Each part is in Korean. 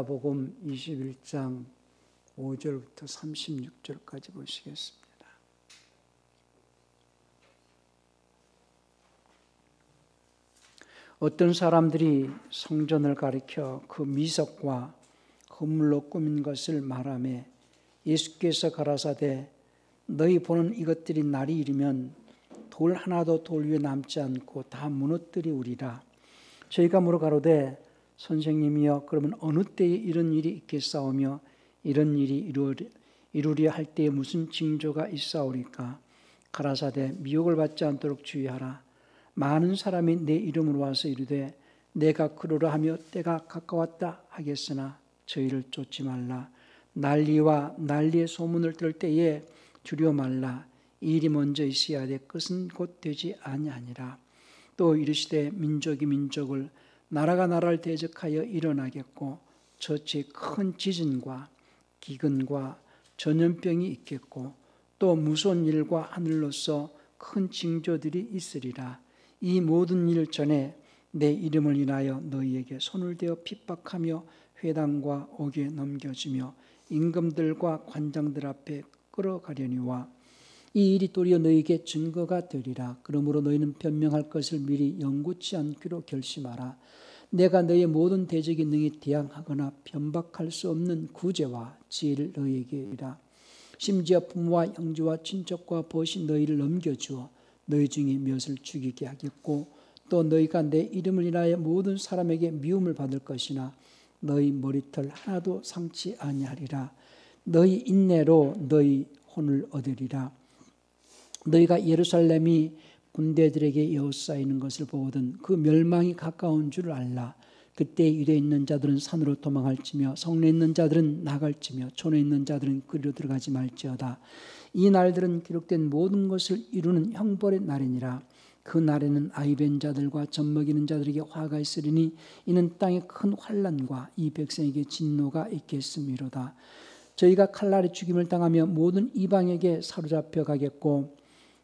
누가복음 21장 5절부터 36절까지 보시겠습니다. 어떤 사람들이 성전을 가리켜 그 미석과 건물로 꾸민 것을 말하며 예수께서 가라사대 너희 보는 이것들이 날이 이르면 돌 하나도 돌 위에 남지 않고 다 무너뜨리우리라. 저희가 물어가로되 선생님이여 그러면 어느 때에 이런 일이 있겠사오며 이런 일이 이루려 할 때에 무슨 징조가 있사오리까? 가라사대 미혹을 받지 않도록 주의하라. 많은 사람이 내 이름으로 와서 이르되 내가 그러라 하며 때가 가까웠다 하겠으나 저희를 쫓지 말라. 난리와 난리의 소문을 들을 때에 두려워 말라. 이 일이 먼저 있어야 돼 끝은 곧 되지 아니하니라. 또 이르시되 민족이 민족을 나라가 나라를 대적하여 일어나겠고 저치 큰 지진과 기근과 전염병이 있겠고 또 무서운 일과 하늘로서 큰 징조들이 있으리라. 이 모든 일 전에 내 이름을 인하여 너희에게 손을 대어 핍박하며 회당과 옥에 넘겨주며 임금들과 관장들 앞에 끌어가려니와 이 일이 도리어 너희에게 증거가 되리라. 그러므로 너희는 변명할 것을 미리 영구치 않기로 결심하라. 내가 너희의 모든 대적이 능히 대항하거나 변박할 수 없는 구제와 지혜를 너희에게 이라. 심지어 부모와 형제와 친척과 벗이 너희를 넘겨주어 너희 중에 몇을 죽이게 하겠고 또 너희가 내 이름을 인하여 모든 사람에게 미움을 받을 것이나 너희 머리털 하나도 상치 아니하리라. 너희 인내로 너희 혼을 얻으리라. 너희가 예루살렘이 군대들에게 에워싸이는 것을 보거든 그 멸망이 가까운 줄 알라. 그때 유대에 있는 자들은 산으로 도망할지며 성내에 있는 자들은 나갈지며 촌에 있는 자들은 그리로 들어가지 말지어다. 이 날들은 기록된 모든 것을 이루는 형벌의 날이니라. 그 날에는 아이벤 자들과 젖먹이는 자들에게 화가 있으리니 이는 땅에 큰 환난과 이 백성에게 진노가 있겠음이로다. 저희가 칼날에 죽임을 당하며 모든 이방에게 사로잡혀 가겠고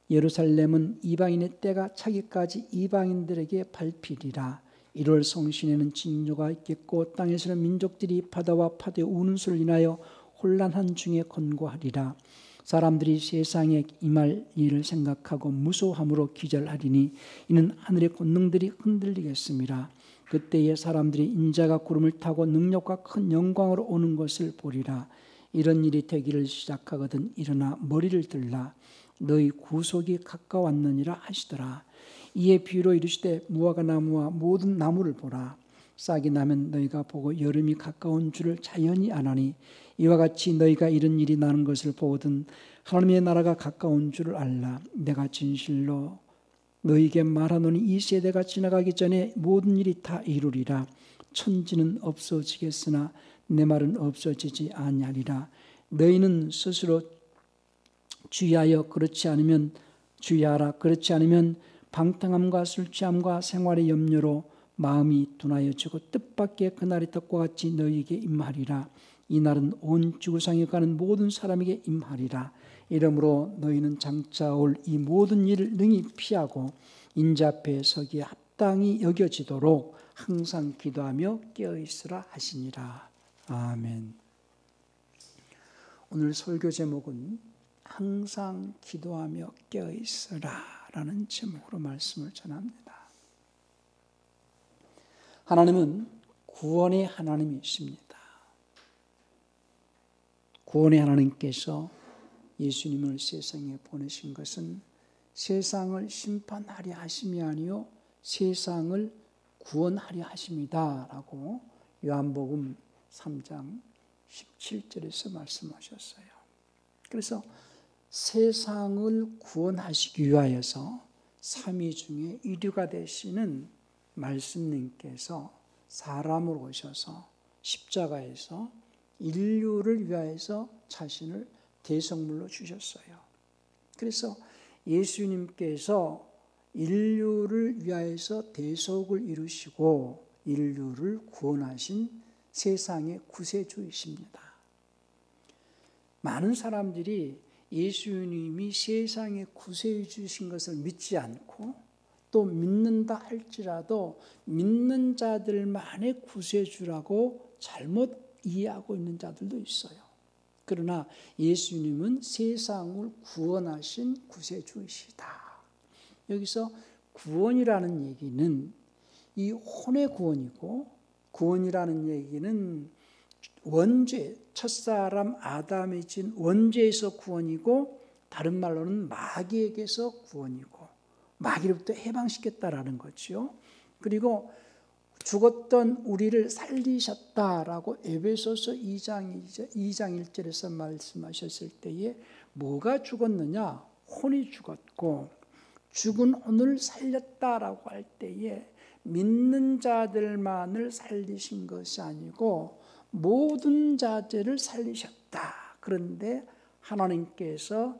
예루살렘은 이방인의 때가 차기까지 이방인들에게 밟히리라. 1월 성신에는 징조가 있겠고 땅에서는 민족들이 바다와 파도의 우는 소리를 인하여 혼란한 중에 권고하리라. 사람들이 세상에 임할 일을 생각하고 무소함으로 기절하리니 이는 하늘의 권능들이 흔들리겠습니다. 그때에 사람들이 인자가 구름을 타고 능력과 큰 영광으로 오는 것을 보리라. 이런 일이 되기를 시작하거든 일어나 머리를 들라. 너희 구속이 가까웠느니라 하시더라. 이에 비유로 이르시되 무화과 나무와 모든 나무를 보라. 싹이 나면 너희가 보고 여름이 가까운 줄을 자연히 아나니 이와 같이 너희가 이런 일이 나는 것을 보거든 하나님의 나라가 가까운 줄을 알라. 내가 진실로 너희에게 말하노니 이 세대가 지나가기 전에 모든 일이 다 이루리라. 천지는 없어지겠으나 내 말은 없어지지 아니하리라. 너희는 스스로 주의하라. 그렇지 않으면 방탕함과 술취함과 생활의 염려로 마음이 둔하여지고 뜻밖의 그날이 덕과 같이 너희에게 임하리라. 이 날은 온 지구상에 가는 모든 사람에게 임하리라. 이러므로 너희는 장차 올 이 모든 일을 능히 피하고 인자 앞에 서기에 합당히 여겨지도록 항상 기도하며 깨어있으라 하시니라. 아멘. 오늘 설교 제목은 항상 기도하며 깨어있으라 라는 제목으로 말씀을 전합니다. 하나님은 구원의 하나님이십니다. 구원의 하나님께서 예수님을 세상에 보내신 것은 세상을 심판하려 하심이 아니요 세상을 구원하려 하심이다 라고 요한복음 3장 17절에서 말씀하셨어요. 그래서 세상을 구원하시기 위하여서 삼위 중에 이류가 되시는 말씀님께서 사람으로 오셔서 십자가에서 인류를 위하여서 자신을 대속물로 주셨어요. 그래서 예수님께서 인류를 위하여서 대속을 이루시고 인류를 구원하신 세상의 구세주이십니다. 많은 사람들이 예수님이 세상의 구세주이신 것을 믿지 않고 또 믿는다 할지라도 믿는 자들만의 구세주라고 잘못 이해하고 있는 자들도 있어요. 그러나 예수님은 세상을 구원하신 구세주이시다. 여기서 구원이라는 얘기는 이 혼의 구원이고, 구원이라는 얘기는 원죄, 첫사람 아담이 진 원죄에서 구원이고, 다른 말로는 마귀에게서 구원이고, 마귀로부터 해방시켰다라는 거죠. 그리고 죽었던 우리를 살리셨다라고 에베소서 2장 1절에서 말씀하셨을 때에 뭐가 죽었느냐? 혼이 죽었고, 죽은 혼을 살렸다라고 할 때에 믿는 자들만을 살리신 것이 아니고 모든 자들을 살리셨다. 그런데 하나님께서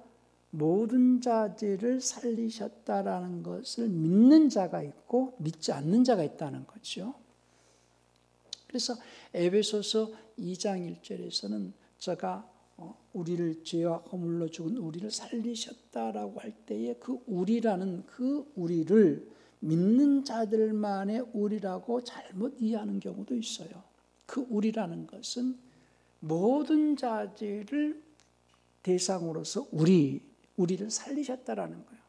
모든 자들을 살리셨다라는 것을 믿는 자가 있고 믿지 않는 자가 있다는 거죠. 그래서 에베소서 2장 1절에서는 제가 우리를 죄와 허물로 죽은 우리를 살리셨다라고 할 때에 그 우리라는 그 우리를 믿는 자들만의 우리라고 잘못 이해하는 경우도 있어요. 그 우리라는 것은 모든 자들을 대상으로서 우리를 살리셨다라는 거예요.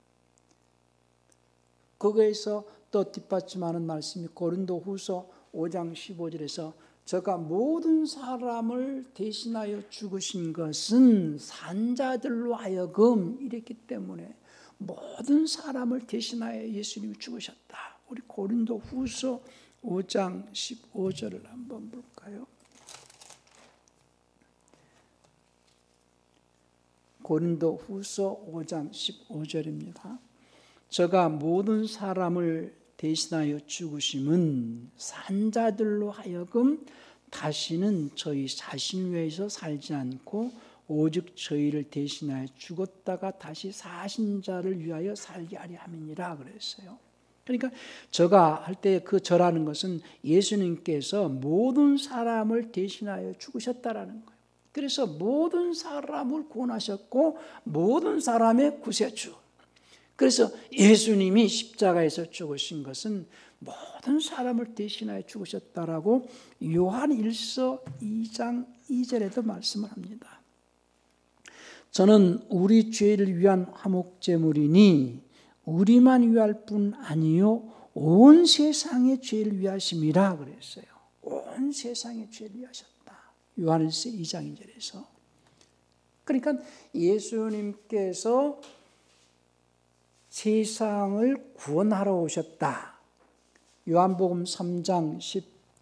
거기에서 또 뒷받침하는 말씀이 고린도후서 5장 15절에서 저가 모든 사람을 대신하여 죽으신 것은 산자들로 하여금 이랬기 때문에 모든 사람을 대신하여 예수님이 죽으셨다. 우리 고린도후서 5장 15절을 한번 볼까요? 고린도후서 5장 15절입니다. 저가 모든 사람을 대신하여 죽으심은 산자들로 하여금 다시는 저희 자신 위에서 살지 않고 오직 저희를 대신하여 죽었다가 다시 사신 자를 위하여 살게 하려 함이니라 그랬어요. 그러니까 저가 할 때 그 저라는 것은 예수님께서 모든 사람을 대신하여 죽으셨다라는 거예요. 그래서 모든 사람을 구원하셨고 모든 사람의 구세주. 그래서 예수님이 십자가에서 죽으신 것은 모든 사람을 대신하여 죽으셨다라고 요한 1서 2장 2절에도 말씀을 합니다. 저는 우리 죄를 위한 화목제물이니 우리만 위할 뿐 아니요 온 세상의 죄를 위하심이라 그랬어요. 온 세상의 죄를 위하셨다. 요한 1서 2장 2절에서. 그러니까 예수님께서 세상을 구원하러 오셨다. 요한복음 3장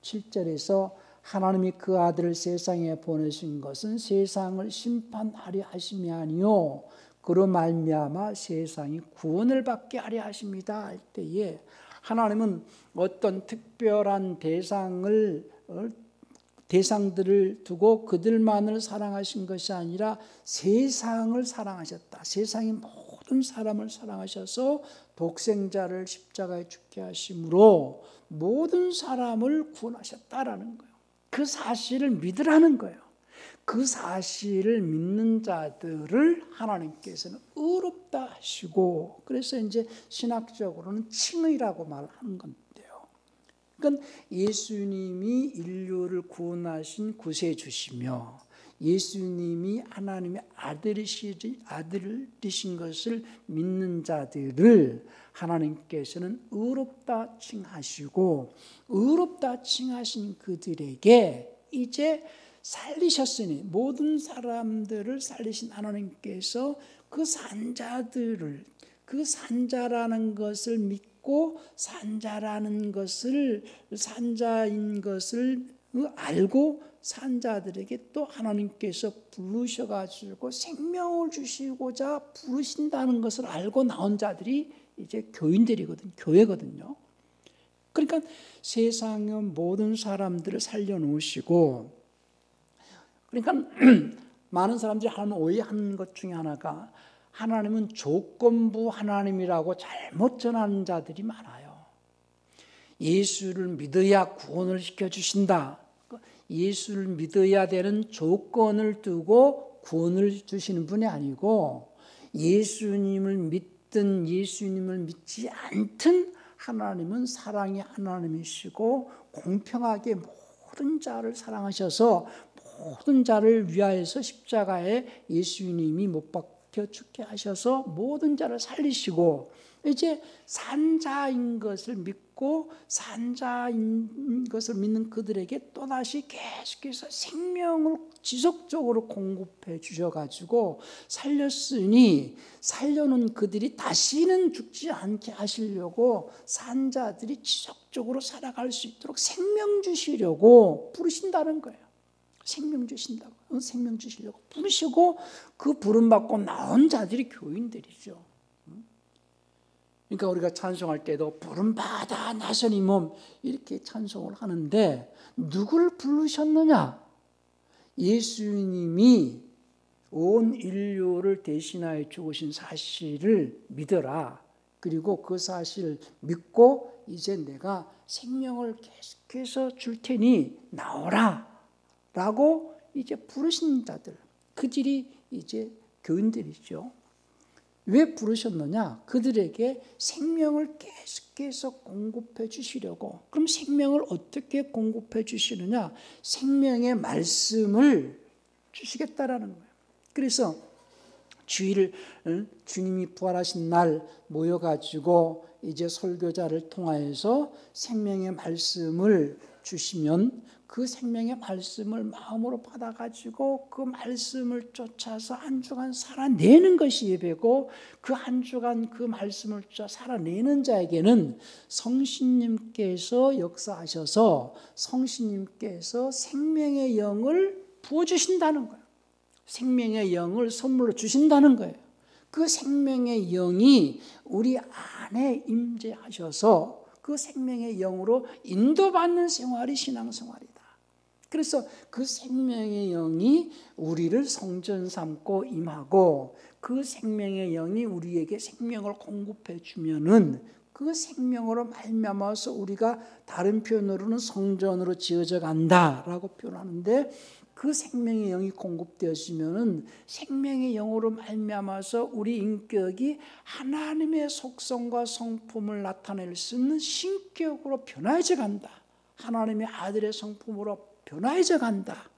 17절에서 하나님이 그 아들을 세상에 보내신 것은 세상을 심판하려 하심이 아니요 그로 말미암아 세상이 구원을 받게 하려 하십니다 할 때에 하나님은 어떤 특별한 대상들을 두고 그들만을 사랑하신 것이 아니라 세상을 사랑하셨다. 세상의 모든 사람을 사랑하셔서 독생자를 십자가에 죽게 하심으로 모든 사람을 구원하셨다라는 거예요. 그 사실을 믿으라는 거예요. 그 사실을 믿는 자들을 하나님께서는 의롭다 하시고, 그래서 이제 신학적으로는 칭의라고 말하는 건데요. 그러니까 예수님이 인류를 구원하신 구세주시며 예수님이 하나님의 아들이신 것을 믿는 자들을 하나님께서는 의롭다 칭하시고, 의롭다 칭하신 그들에게 이제 살리셨으니 모든 사람들을 살리신 하나님께서 그 산자들을, 그 산자라는 것을 믿고 산자인 것을 알고 산자들에게 또 하나님께서 부르셔가지고 생명을 주시고자 부르신다는 것을 알고 나온 자들이 이제 교인들이거든요. 교회거든요. 그러니까 세상의 모든 사람들을 살려놓으시고, 그러니까 많은 사람들이 하나님 오해하는 것 중에 하나가 하나님은 조건부 하나님이라고 잘못 전하는 자들이 많아요. 예수를 믿어야 구원을 시켜주신다. 예수를 믿어야 되는 조건을 두고 구원을 주시는 분이 아니고 예수님을 믿든 예수님을 믿지 않든 하나님은 사랑의 하나님이시고 공평하게 모든 자를 사랑하셔서 모든 자를 위하여서 십자가에 예수님이 못 박혀 죽게 하셔서 모든 자를 살리시고 이제 산자인 것을 믿고 산자인 것을 믿는 그들에게 또다시 계속해서 생명을 지속적으로 공급해 주셔가지고 살렸으니 살려놓은 그들이 다시는 죽지 않게 하시려고 산자들이 지속적으로 살아갈 수 있도록 생명 주시려고 부르신다는 거예요. 생명 주신다고, 생명 주시려고 부르시고 그 부름 받고 나온 자들이 교인들이죠. 그러니까 우리가 찬송할 때도 부름받아 나선 이 몸 이렇게 찬송을 하는데 누구를 부르셨느냐? 예수님이 온 인류를 대신하여 죽으신 사실을 믿어라. 그리고 그 사실을 믿고 이제 내가 생명을 계속해서 줄 테니 나오라 라고 이제 부르신 자들, 그들이 이제 교인들이죠. 왜 부르셨느냐? 그들에게 생명을 계속해서 공급해 주시려고. 그럼 생명을 어떻게 공급해 주시느냐? 생명의 말씀을 주시겠다라는 거예요. 그래서 주일을 주님이 부활하신 날 모여가지고 이제 설교자를 통하여서 생명의 말씀을 주시면 그 생명의 말씀을 마음으로 받아가지고 그 말씀을 쫓아서 한 주간 살아내는 것이 예배고 그 한 주간 그 말씀을 쫓아 살아내는 자에게는 성신님께서 역사하셔서 성신님께서 생명의 영을 부어주신다는 거예요. 생명의 영을 선물로 주신다는 거예요. 그 생명의 영이 우리 안에 임재하셔서 그 생명의 영으로 인도받는 생활이 신앙생활이다. 그래서 그 생명의 영이 우리를 성전 삼고 임하고 그 생명의 영이 우리에게 생명을 공급해 주면은 그 생명으로 말미암아서 우리가 다른 표현으로는 성전으로 지어져 간다라고 표현하는데 그 생명의 영이 공급되었으면은 생명의 영으로 말미암아서 우리 인격이 하나님의 속성과 성품을 나타낼 수 있는 신격으로 변화해져 간다. 하나님의 아들의 성품으로 변화해져 간다.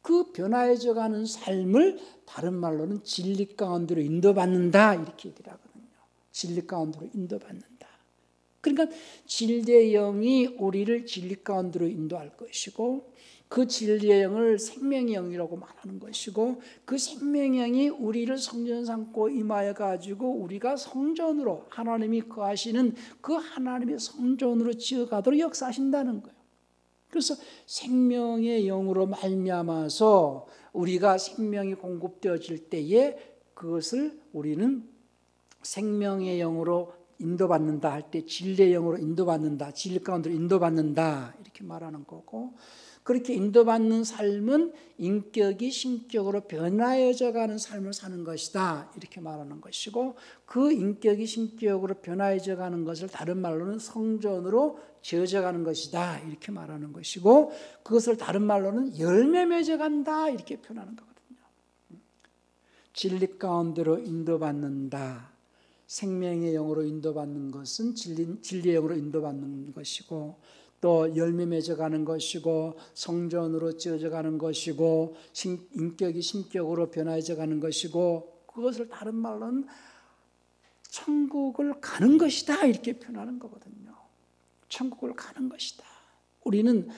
그 변화해져 가는 삶을 다른 말로는 진리 가운데로 인도받는다 이렇게 얘기를 하거든요. 진리 가운데로 인도받는다. 그러니까 진리의 영이 우리를 진리 가운데로 인도할 것이고 그 진리의 영을 생명의 영이라고 말하는 것이고 그 생명의 영이 우리를 성전 삼고 임하여 가지고 우리가 성전으로 하나님이 거하시는 그 하나님의 성전으로 지어가도록 역사하신다는 거예요. 그래서 생명의 영으로 말미암아서 우리가 생명이 공급되어질 때에 그것을 우리는 생명의 영으로 인도받는다 할 때 진리의 영으로 인도받는다, 진리 가운데로 인도받는다 이렇게 말하는 거고 그렇게 인도받는 삶은 인격이 신격으로 변화해져 가는 삶을 사는 것이다 이렇게 말하는 것이고 그 인격이 신격으로 변화해져 가는 것을 다른 말로는 성전으로 지어져 가는 것이다 이렇게 말하는 것이고 그것을 다른 말로는 열매 맺어 간다 이렇게 표현하는 거거든요. 진리 가운데로 인도받는다. 생명의 영으로 인도받는 것은 진리의 영으로 인도받는 것이고 또 열매 맺어가는 것이고 성전으로 지어져가는 것이고 인격이 신격으로 변화해져가는 것이고 그것을 다른 말로는 천국을 가는 것이다 이렇게 표현하는 거거든요. 천국을 가는 것이다. 우리는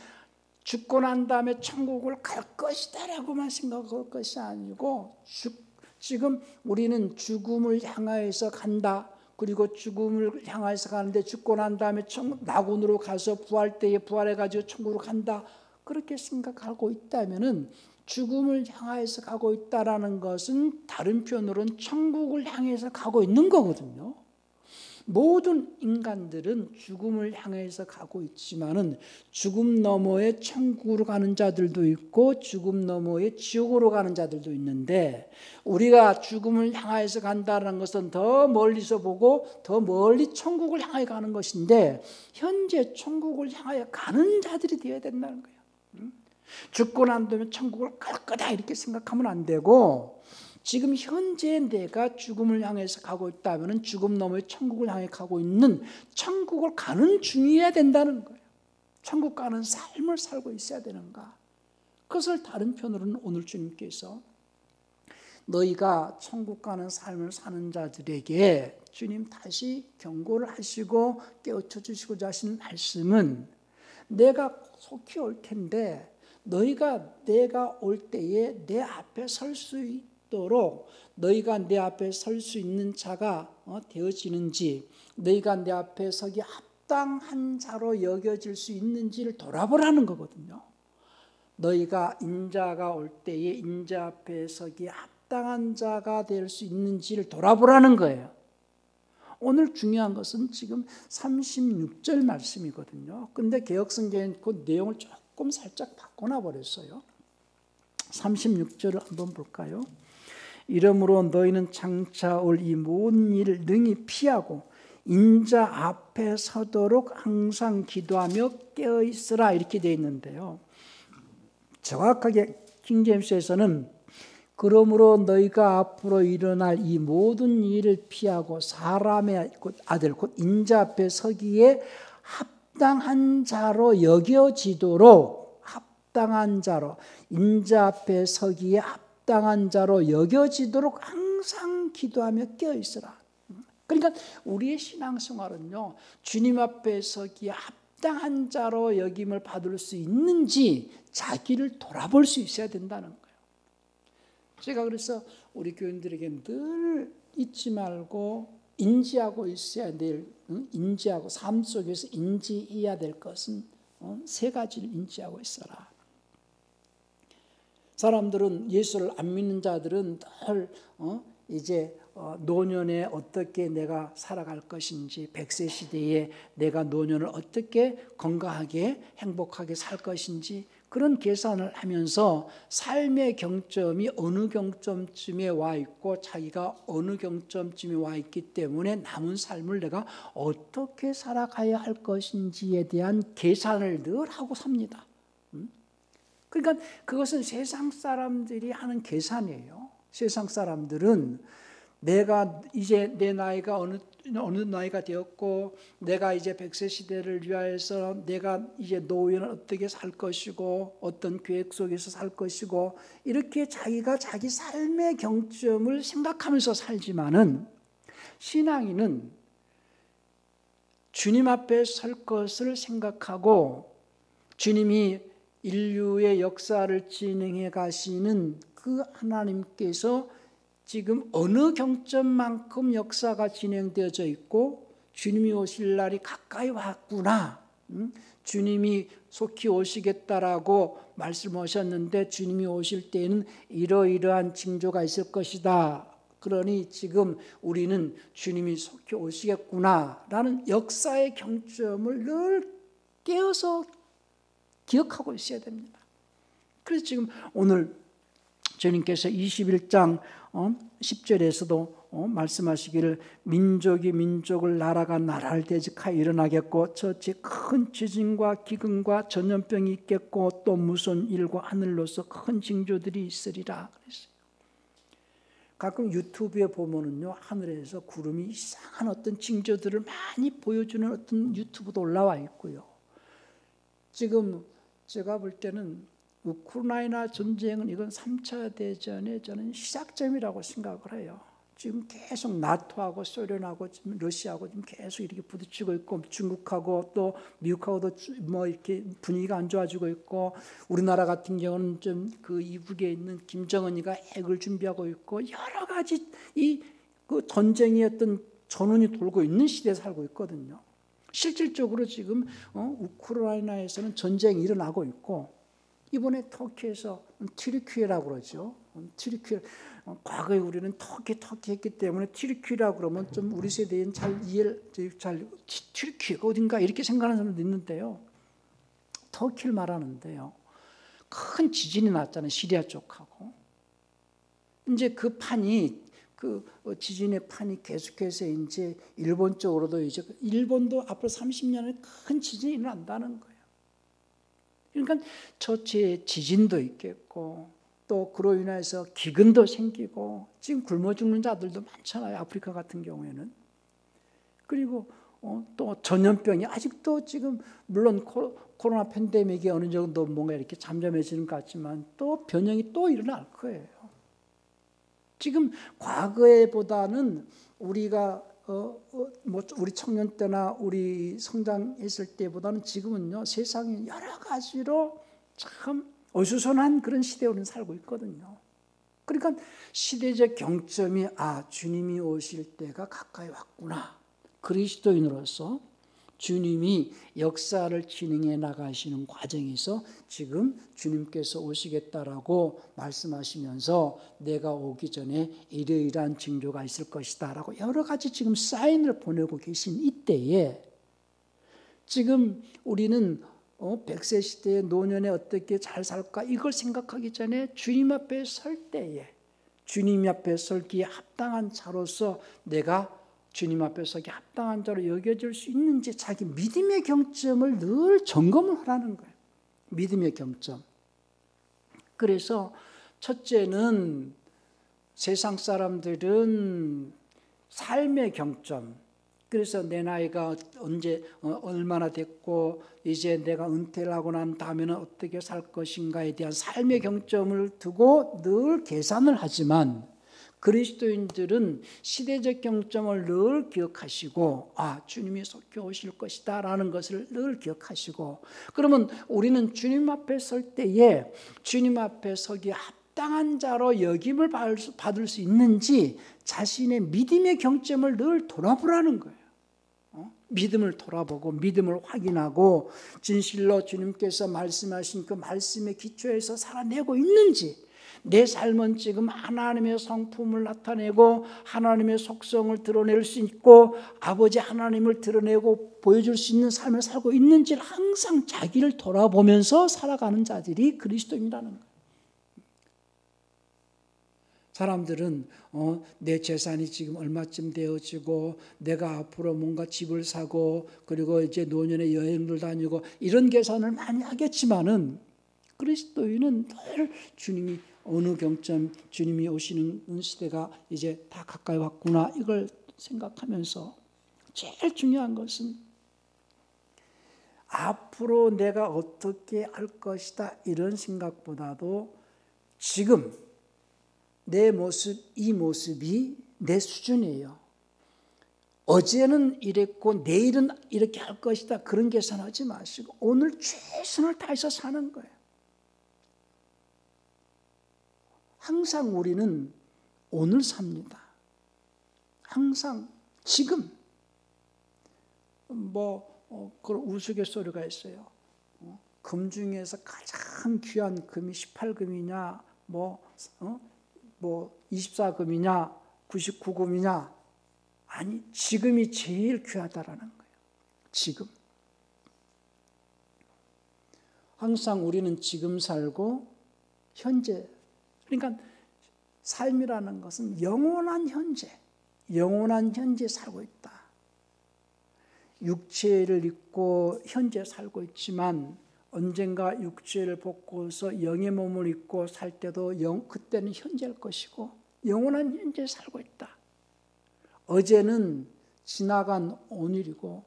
죽고 난 다음에 천국을 갈 것이다 라고만 생각할 것이 아니고 지금 우리는 죽음을 향하여서 간다. 그리고 죽음을 향해서 가는데 죽고 난 다음에 낙원으로 가서 부활 때에 부활해가지고 천국으로 간다. 그렇게 생각하고 있다면은 죽음을 향해서 가고 있다라는 것은 다른 표현으로는 천국을 향해서 가고 있는 거거든요. 모든 인간들은 죽음을 향해서 가고 있지만은 죽음 너머에 천국으로 가는 자들도 있고 죽음 너머에 지옥으로 가는 자들도 있는데 우리가 죽음을 향해서 간다는 것은 더 멀리서 보고 더 멀리 천국을 향해 가는 것인데 현재 천국을 향해 가는 자들이 되어야 된다는 거예요. 죽고 난 다음에 천국을 갈 거다 이렇게 생각하면 안 되고 지금 현재 내가 죽음을 향해서 가고 있다면 죽음 너머에 천국을 향해 가고 있는 천국을 가는 중이어야 된다는 거예요. 천국 가는 삶을 살고 있어야 되는가. 그것을 다른 편으로는 오늘 주님께서 너희가 천국 가는 삶을 사는 자들에게 주님 다시 경고를 하시고 깨우쳐 주시고자 하신 말씀은 내가 속히 올 텐데 너희가 내가 올 때에 내 앞에 설 수 있도록 너희가 내 앞에 설 수 있는 자가 되어지는지 너희가 내 앞에 서기 합당한 자로 여겨질 수 있는지를 돌아보라는 거거든요. 너희가 인자가 올 때에 인자 앞에 서기 합당한 자가 될 수 있는지를 돌아보라는 거예요. 오늘 중요한 것은 지금 36절 말씀이거든요. 근데 개역성경은 그 내용을 조금 살짝 바꿔놔 버렸어요. 36절을 한번 볼까요? 이러므로 너희는 장차 올 이 모든 일을 능히 피하고 인자 앞에 서도록 항상 기도하며 깨어있으라 이렇게 되어 있는데요. 정확하게 킹제임스에서는 그러므로 너희가 앞으로 일어날 이 모든 일을 피하고 사람의 아들 곧 인자 앞에 서기에 합당한 자로 여겨지도록 합당한 자로 인자 앞에 서기에 합당한 자로 여겨지도록 항상 기도하며 깨어있으라. 그러니까 우리의 신앙생활은요, 주님 앞에 서기에 합당한 자로 여김을 받을 수 있는지 자기를 돌아볼 수 있어야 된다는 거예요. 제가 그래서 우리 교인들에게 늘 잊지 말고 인지하고 있어야 될, 인지하고 삶 속에서 인지해야 될 것은 세 가지를 인지하고 있어라. 사람들은 예수를 안 믿는 자들은 늘 이제 노년에 어떻게 내가 살아갈 것인지 100세 시대에 내가 노년을 어떻게 건강하게 행복하게 살 것인지 그런 계산을 하면서 삶의 경점이 어느 경점쯤에 와 있고 자기가 어느 경점쯤에 와 있기 때문에 남은 삶을 내가 어떻게 살아가야 할 것인지에 대한 계산을 늘 하고 삽니다. 그러니까 그것은 세상 사람들이 하는 계산이에요. 세상 사람들은 내가 이제 내 나이가 어느 나이가 되었고 내가 이제 100세 시대를 위하여서 내가 이제 노후에는 어떻게 살 것이고 어떤 계획 속에서 살 것이고 이렇게 자기가 자기 삶의 경점을 생각하면서 살지만은 신앙인은 주님 앞에 설 것을 생각하고 주님이 인류의 역사를 진행해 가시는 그 하나님께서 지금 어느 경점만큼 역사가 진행되어져 있고 주님이 오실 날이 가까이 왔구나. 주님이 속히 오시겠다라고 말씀하셨는데 주님이 오실 때에는 이러이러한 징조가 있을 것이다. 그러니 지금 우리는 주님이 속히 오시겠구나라는 역사의 경점을 늘 깨어서 기억하고 있어야 됩니다. 그래서 지금 오늘 주님께서 21장 10절에서도 말씀하시기를 민족이 민족을 나라가 나라를 대적하여 일어나겠고 저치 큰 지진과 기근과 전염병이 있겠고 또 무서운 일과 하늘로서 큰 징조들이 있으리라 그랬어요. 가끔 유튜브에 보면은요 하늘에서 구름이 이상한 어떤 징조들을 많이 보여주는 어떤 유튜브도 올라와 있고요. 지금 제가 볼 때는 우크라이나 전쟁은 이건 3차 대전의 저는 시작점이라고 생각을 해요. 지금 계속 나토하고 소련하고 지금 러시아하고 지금 계속 이렇게 부딪히고 있고 중국하고 또 미국하고도 뭐 이렇게 분위기가 안 좋아지고 있고 우리나라 같은 경우는 좀 그 이북에 있는 김정은이가 핵을 준비하고 있고 여러 가지 그 전쟁의 어떤 전운이 돌고 있는 시대에 살고 있거든요. 실질적으로 지금 우크라이나에서는 전쟁이 일어나고 있고 이번에 터키에서 튀르키예라고 그러죠. 튀르키예. 과거에 우리는 터키 했기 때문에 튀르키예라고 그러면 좀 우리 세대엔 잘 이해를 튀르키예가 어딘가 이렇게 생각하는 사람도 있는데요. 터키를 말하는데요. 큰 지진이 났잖아요. 시리아 쪽하고. 이제 그 판이 그 지진의 판이 계속해서 이제 일본 쪽으로도 이제 일본도 앞으로 30년에 큰 지진이 일어난다는 거예요. 그러니까 저체 지진도 있겠고 또 그로 인해서 기근도 생기고 지금 굶어 죽는 자들도 많잖아요. 아프리카 같은 경우에는. 그리고 또 전염병이 아직도 지금 물론 코로나 팬데믹이 어느 정도 뭔가 이렇게 잠잠해지는 것 같지만 또 변형이 또 일어날 거예요. 지금 과거에보다는 우리가 뭐 우리 청년 때나 우리 성장했을 때보다는 지금은요 세상이 여러 가지로 참 어수선한 그런 시대에 우리는 살고 있거든요. 그러니까 시대적 경점이 주님이 오실 때가 가까이 왔구나. 그리스도인으로서 주님이 역사를 진행해 나가시는 과정에서 지금 주님께서 오시겠다라고 말씀하시면서 내가 오기 전에 이러이러한 징조가 있을 것이다 라고 여러 가지 지금 사인을 보내고 계신 이때에 지금 우리는 100세 시대의 노년에 어떻게 잘 살까 이걸 생각하기 전에 주님 앞에 설 때에 주님 앞에 설기에 합당한 자로서 내가 주님 앞에 서기 합당한 자로 여겨질 수 있는지 자기 믿음의 경점을 늘 점검을 하라는 거예요. 믿음의 경점. 그래서 첫째는 세상 사람들은 삶의 경점. 그래서 내 나이가 언제 얼마나 됐고 이제 내가 은퇴를 하고 난 다음에는 어떻게 살 것인가에 대한 삶의 경점을 두고 늘 계산을 하지만 그리스도인들은 시대적 경점을 늘 기억하시고 주님이 속히 오실 것이다 라는 것을 늘 기억하시고 그러면 우리는 주님 앞에 설 때에 주님 앞에 서기에 합당한 자로 여김을 받을 수 있는지 자신의 믿음의 경점을 늘 돌아보라는 거예요. 믿음을 돌아보고 믿음을 확인하고 진실로 주님께서 말씀하신 그 말씀의 기초에서 살아내고 있는지 내 삶은 지금 하나님의 성품을 나타내고 하나님의 속성을 드러낼 수 있고 아버지 하나님을 드러내고 보여줄 수 있는 삶을 살고 있는지를 항상 자기를 돌아보면서 살아가는 자들이 그리스도인이라는 거예요. 사람들은 내 재산이 지금 얼마쯤 되어지고 내가 앞으로 뭔가 집을 사고 그리고 이제 노년에 여행을 다니고 이런 계산을 많이 하겠지만은 그리스도인은 늘 주님이 어느 경점 주님이 오시는 시대가 이제 다 가까이 왔구나 이걸 생각하면서 제일 중요한 것은 앞으로 내가 어떻게 할 것이다 이런 생각보다도 지금 내 모습, 이 모습이 내 수준이에요. 어제는 이랬고 내일은 이렇게 할 것이다 그런 계산하지 마시고 오늘 최선을 다해서 사는 거예요. 항상 우리는 오늘 삽니다. 항상 지금 그런 우스갯소리가 있어요. 금 중에서 가장 귀한 금이 18금이냐 24금이냐 99금이냐 아니 지금이 제일 귀하다라는 거예요. 지금 항상 우리는 지금 살고 현재 그러니까 삶이라는 것은 영원한 현재 살고 있다. 육체를 입고 현재 살고 있지만 언젠가 육체를 벗고서 영의 몸을 입고 살 때도 그때는 현재일 것이고 영원한 현재 살고 있다. 어제는 지나간 오늘이고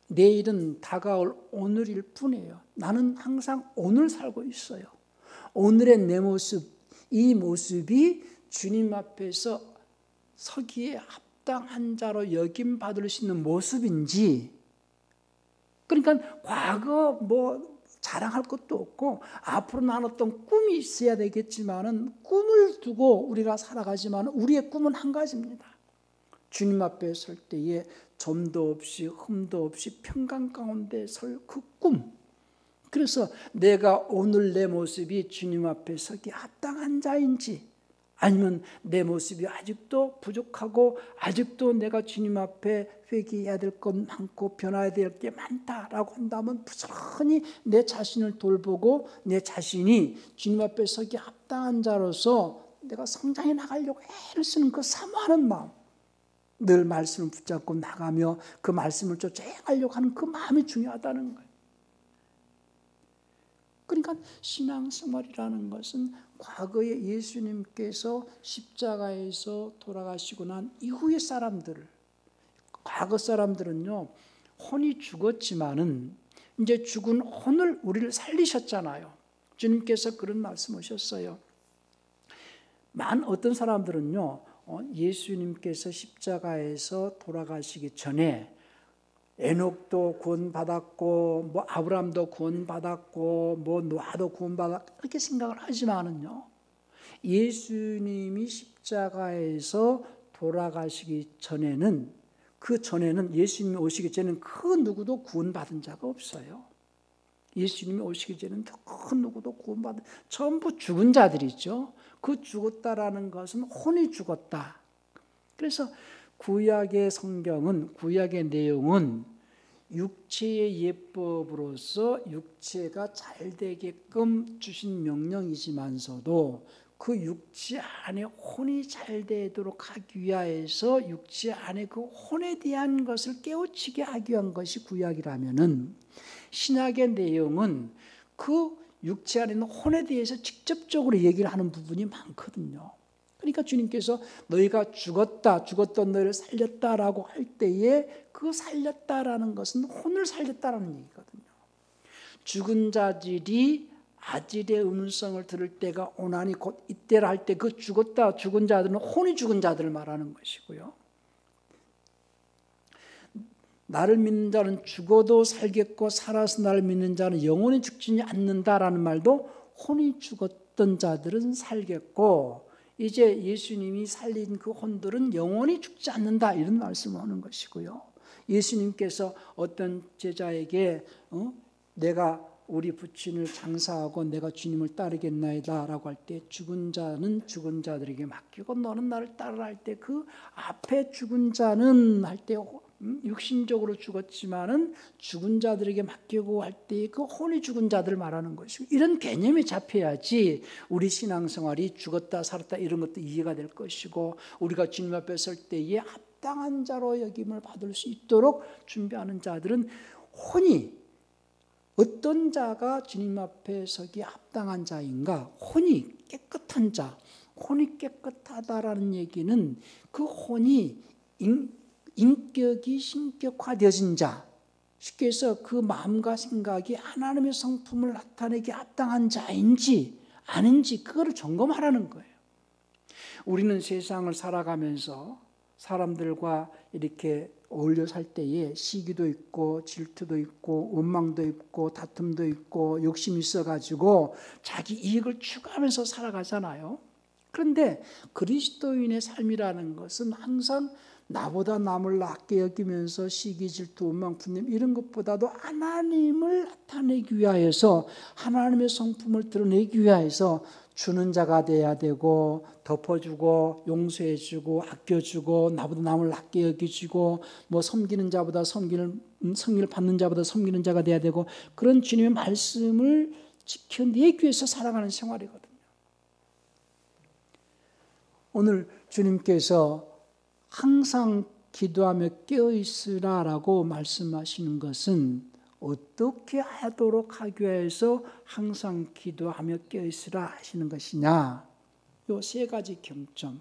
내일은 다가올 오늘일 뿐이에요. 나는 항상 오늘 살고 있어요. 오늘의 내 모습 이 모습이 주님 앞에서 서기에 합당한 자로 여김받을 수 있는 모습인지 그러니까 과거 자랑할 것도 없고 앞으로 나눴던 꿈이 있어야 되겠지만은 꿈을 두고 우리가 살아가지만 우리의 꿈은 한 가지입니다. 주님 앞에 설 때에 점도 없이 흠도 없이 평강 가운데 설 그 꿈. 그래서 내가 오늘 내 모습이 주님 앞에 서기 합당한 자인지 아니면 내 모습이 아직도 부족하고 아직도 내가 주님 앞에 회개해야 될 것 많고 변화해야 될 게 많다라고 한다면 부지런히 내 자신을 돌보고 내 자신이 주님 앞에 서기 합당한 자로서 내가 성장해 나가려고 애를 쓰는 그 사모하는 마음 늘 말씀을 붙잡고 나가며 그 말씀을 쫓아 행하려고 하는 그 마음이 중요하다는 거예요. 그러니까 신앙생활이라는 것은 과거에 예수님께서 십자가에서 돌아가시고 난 이후의 사람들을 과거 사람들은요 혼이 죽었지만은 이제 죽은 혼을 우리를 살리셨잖아요. 주님께서 그런 말씀하셨어요. 어떤 사람들은요, 예수님께서 십자가에서 돌아가시기 전에 에녹도 구원받았고 뭐 아브라함도 구원받았고 뭐 노아도 구원받았고 그렇게 생각을 하지만은요, 예수님이 십자가에서 돌아가시기 전에는, 그 전에는, 예수님이 오시기 전에는 그 누구도 구원받은 자가 없어요. 예수님이 오시기 전에는 그 누구도 구원받은, 전부 죽은 자들이죠. 그 죽었다라는 것은 혼이 죽었다. 그래서 구약의 성경은, 구약의 내용은 육체의 예법으로서 육체가 잘 되게끔 주신 명령이지만서도 그 육체 안에 혼이 잘 되도록 하기 위하여서 육체 안에 그 혼에 대한 것을 깨우치게 하기 위한 것이 구약이라면은, 신약의 내용은 그 육체 안에 있는 혼에 대해서 직접적으로 얘기를 하는 부분이 많거든요. 그러니까 주님께서 너희가 죽었던 너희를 살렸다라고 할 때에 그 살렸다라는 것은 혼을 살렸다라는 얘기거든요. 죽은 자들이 아질의 음성을 들을 때가 오나니 곧 이때라 할 때 그 죽은 자들은 혼이 죽은 자들을 말하는 것이고요. 나를 믿는 자는 죽어도 살겠고 살아서 나를 믿는 자는 영원히 죽지 않는다라는 말도 혼이 죽었던 자들은 살겠고 이제 예수님이 살린 그 혼들은 영원히 죽지 않는다, 이런 말씀을 하는 것이고요. 예수님께서 어떤 제자에게 내가 우리 부친을 장사하고 내가 주님을 따르겠나이다 라고 할 때 죽은 자는 죽은 자들에게 맡기고 너는 나를 따르라 할 때 그 앞에 죽은 자는 할 때 육신적으로 죽었지만은 죽은 자들에게 맡기고 할 때 그 혼이 죽은 자들을 말하는 것이고, 이런 개념이 잡혀야지 우리 신앙생활이 죽었다 살았다 이런 것도 이해가 될 것이고, 우리가 주님 앞에 설 때에 합당한 자로 여김을 받을 수 있도록 준비하는 자들은 혼이, 어떤 자가 주님 앞에 서기 합당한 자인가? 혼이 깨끗한 자. 혼이 깨끗하다라는 얘기는 그 혼이 인격이 신격화되어진 자, 쉽게 해서 그 마음과 생각이 하나님의 성품을 나타내기 합당한 자인지 아닌지 그거를 점검하라는 거예요. 우리는 세상을 살아가면서 사람들과 이렇게 어울려 살 때에 시기도 있고 질투도 있고 원망도 있고 다툼도 있고 욕심이 있어가지고 자기 이익을 추구하면서 살아가잖아요. 그런데 그리스도인의 삶이라는 것은 항상 나보다 남을 낮게 여기면서 시기 질투 원망 분냄 이런 것보다도 하나님을 나타내기 위하여서, 하나님의 성품을 드러내기 위하여서 주는 자가 돼야 되고, 덮어주고 용서해주고 아껴주고 나보다 남을 낮게 여기주고 뭐 섬기는 자보다 성기를 받는 자보다 섬기는 자가 돼야 되고, 그런 주님의 말씀을 지켜내기 위해서 살아가는 생활이거든요. 오늘 주님께서 항상 기도하며 깨어있으라라고 말씀하시는 것은 어떻게 하도록 하기 위해서 항상 기도하며 깨어있으라 하시는 것이냐? 요 세 가지 경점,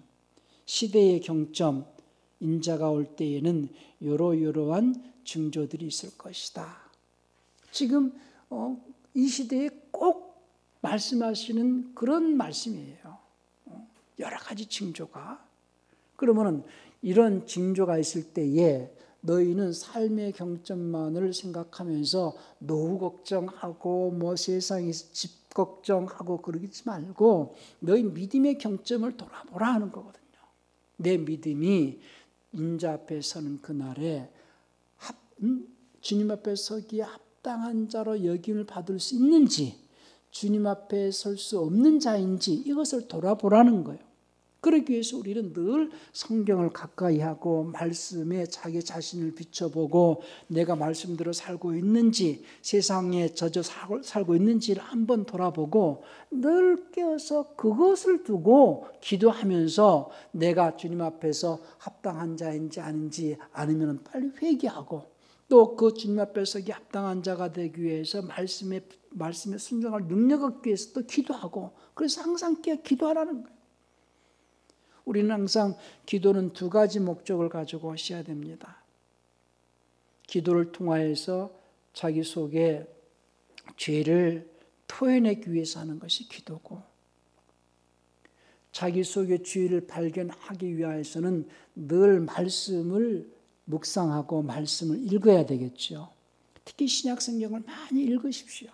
시대의 경점, 인자가 올 때에는 이러이러한 징조들이 있을 것이다. 지금 이 시대에 꼭 말씀하시는 그런 말씀이에요. 여러 가지 징조가. 그러면은 이런 징조가 있을 때에 너희는 삶의 경점만을 생각하면서 노후 걱정하고 뭐 세상에서 집 걱정하고 그러지 말고 너희 믿음의 경점을 돌아보라 하는 거거든요. 내 믿음이 인자 앞에 서는 그날에 주님 앞에 서기에 합당한 자로 여김을 받을 수 있는지, 주님 앞에 설 수 없는 자인지 이것을 돌아보라는 거예요. 그러기 위해서 우리는 늘 성경을 가까이 하고 말씀에 자기 자신을 비춰보고 내가 말씀대로 살고 있는지, 세상에 젖어 살고 있는지를 한번 돌아보고 늘 깨어서 그것을 두고 기도하면서 내가 주님 앞에서 합당한 자인지 아닌지, 아니면 빨리 회개하고 또 그 주님 앞에 서기 합당한 자가 되기 위해서 말씀에 순종할 능력 얻기 위해서 또 기도하고, 그래서 항상 기도하라는 거예요. 우리는 항상 기도는 두 가지 목적을 가지고 하셔야 됩니다. 기도를 통하여서 자기 속에 죄를 토해내기 위해서 하는 것이 기도고, 자기 속의 죄를 발견하기 위해서는 늘 말씀을 묵상하고 말씀을 읽어야 되겠죠. 특히 신약 성경을 많이 읽으십시오.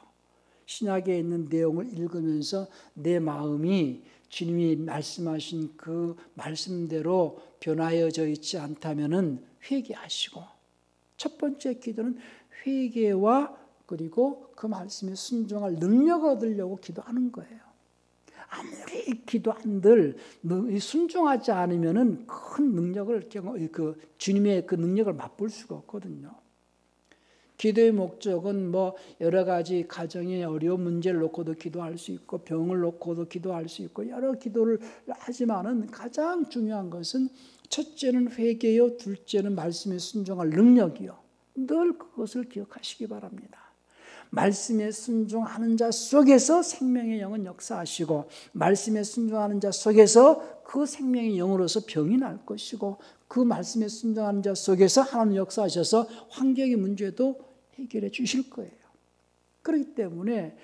신약에 있는 내용을 읽으면서 내 마음이 주님이 말씀하신 그 말씀대로 변화되어져 있지 않다면은 회개하시고, 첫 번째 기도는 회개와 그리고 그 말씀에 순종할 능력을 얻으려고 기도하는 거예요. 아무리 기도한들 순종하지 않으면은 큰 능력을, 주님의 그 능력을 맛볼 수가 없거든요. 기도의 목적은 여러 가지 가정의 어려운 문제를 놓고도 기도할 수 있고, 병을 놓고도 기도할 수 있고, 여러 기도를 하지만은 가장 중요한 것은 첫째는 회개요, 둘째는 말씀에 순종할 능력이요. 늘 그것을 기억하시기 바랍니다. 말씀에 순종하는 자 속에서 생명의 영은 역사하시고, 말씀에 순종하는 자 속에서 그 생명의 영으로서 병이 날 것이고, 그 말씀에 순종하는 자 속에서 하나님 역사하셔서 환경의 문제도 해결해 주실 거예요. 그렇기 때문에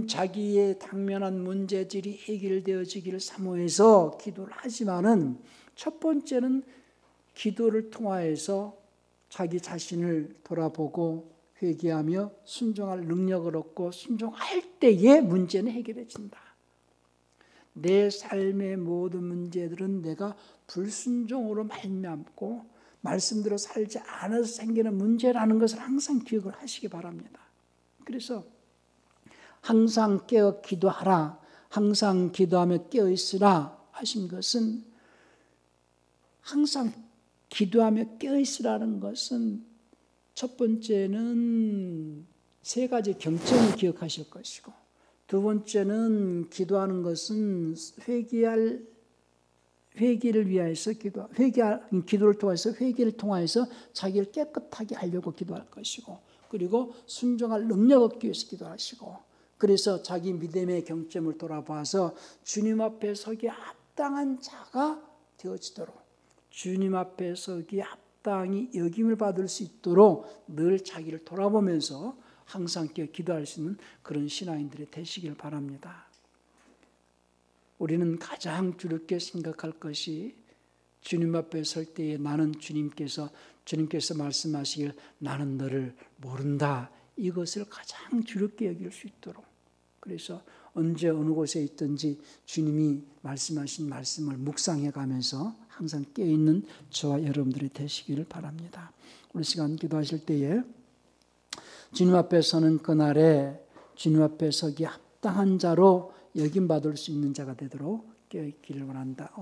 자기의 당면한 문제들이 해결되어지기를 사모해서 기도를 하지만은, 첫 번째는 기도를 통하여서 자기 자신을 돌아보고 회개하며 순종할 능력을 얻고, 순종할 때에 문제는 해결해진다. 내 삶의 모든 문제들은 내가 불순종으로 말미암고 말씀대로 살지 않아서 생기는 문제라는 것을 항상 기억을 하시기 바랍니다. 그래서 항상 깨어 기도하라, 항상 기도하며 깨어 있으라 하신 것은, 항상 기도하며 깨어 있으라는 것은 첫 번째는 세 가지 경점을 기억하실 것이고, 두 번째는 기도하는 것은 회개를 위하여서 기도를 통해서 회개를 통해서 자기를 깨끗하게 하려고 기도할 것이고, 그리고 순종할 능력 얻기 위해서 기도하시고, 그래서 자기 믿음의 경점을 돌아봐서 주님 앞에 서기 합당한 자가 되어지도록, 주님 앞에 서기 합당히 여김을 받을 수 있도록 늘 자기를 돌아보면서 항상 기도할 수 있는 그런 신앙인들이 되시길 바랍니다. 우리는 가장 두렵게 생각할 것이, 주님 앞에 설 때에 나는 주님께서 말씀하시길 나는 너를 모른다, 이것을 가장 두렵게 여길 수 있도록, 그래서 언제 어느 곳에 있든지 주님이 말씀하신 말씀을 묵상해 가면서 항상 깨어있는 저와 여러분들이 되시기를 바랍니다. 우리 시간 기도하실 때에 주님 앞에 서는 그날에 주님 앞에 서기 합당한 자로 여김받을 수 있는 자가 되도록 깨어있기를 원합니다.